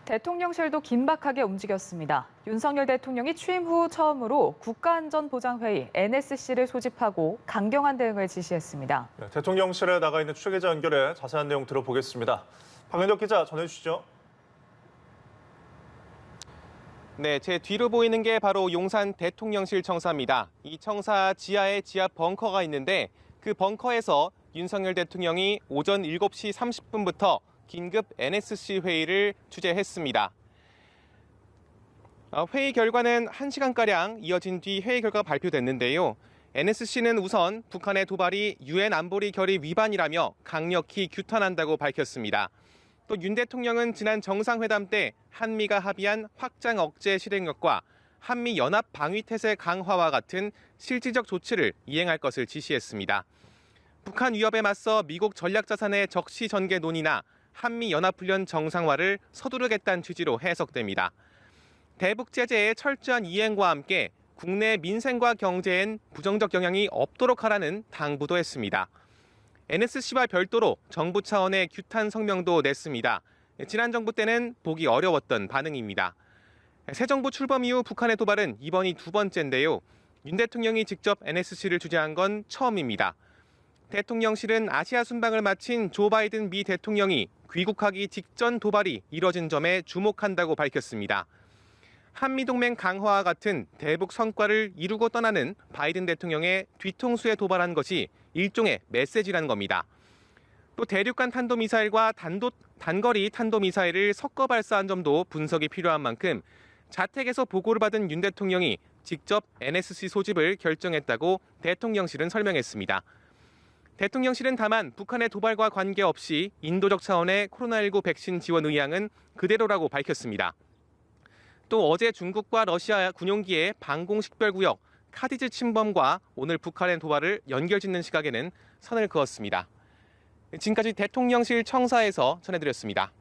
대통령실도 긴박하게 움직였습니다. 윤석열 대통령이 취임 후 처음으로 국가안전보장회의 NSC를 소집하고 강경한 대응을 지시했습니다. 대통령실에 나가 있는 취재기자 연결해 자세한 내용 들어보겠습니다. 박은혁 기자 전해주시죠. 네, 제 뒤로 보이는 게 바로 용산 대통령실 청사입니다. 이 청사 지하에 지하 벙커가 있는데 그 벙커에서 윤석열 대통령이 오전 7시 30분부터 긴급 NSC 회의를 주재했습니다. 회의 결과는 1시간가량 이어진 뒤 회의 결과가 발표됐는데요. NSC는 우선 북한의 도발이 유엔 안보리 결의 위반이라며 강력히 규탄한다고 밝혔습니다. 또 윤 대통령은 지난 정상회담 때 한미가 합의한 확장 억제 실행력과 한미 연합 방위태세 강화와 같은 실질적 조치를 이행할 것을 지시했습니다. 북한 위협에 맞서 미국 전략자산의 적시 전개 논의나 한미 연합훈련 정상화를 서두르겠다는 취지로 해석됩니다. 대북 제재의 철저한 이행과 함께 국내 민생과 경제엔 부정적 영향이 없도록 하라는 당부도 했습니다. NSC와 별도로 정부 차원의 규탄 성명도 냈습니다. 지난 정부 때는 보기 어려웠던 반응입니다. 새 정부 출범 이후 북한의 도발은 이번이 두 번째인데요. 윤 대통령이 직접 NSC를 주재한 건 처음입니다. 대통령실은 아시아 순방을 마친 조 바이든 미 대통령이 귀국하기 직전 도발이 이뤄진 점에 주목한다고 밝혔습니다. 한미동맹 강화와 같은 대북 성과를 이루고 떠나는 바이든 대통령의 뒤통수에 도발한 것이 일종의 메시지라는 겁니다. 또 대륙간 탄도미사일과 단거리 탄도미사일을 섞어 발사한 점도 분석이 필요한 만큼 자택에서 보고를 받은 윤 대통령이 직접 NSC 소집을 결정했다고 대통령실은 설명했습니다. 대통령실은 다만 북한의 도발과 관계없이 인도적 차원의 코로나19 백신 지원 의향은 그대로라고 밝혔습니다. 또 어제 중국과 러시아 군용기의 방공식별구역 카디즈 침범과 오늘 북한의 도발을 연결짓는 시각에는 선을 그었습니다. 지금까지 대통령실 청사에서 전해드렸습니다.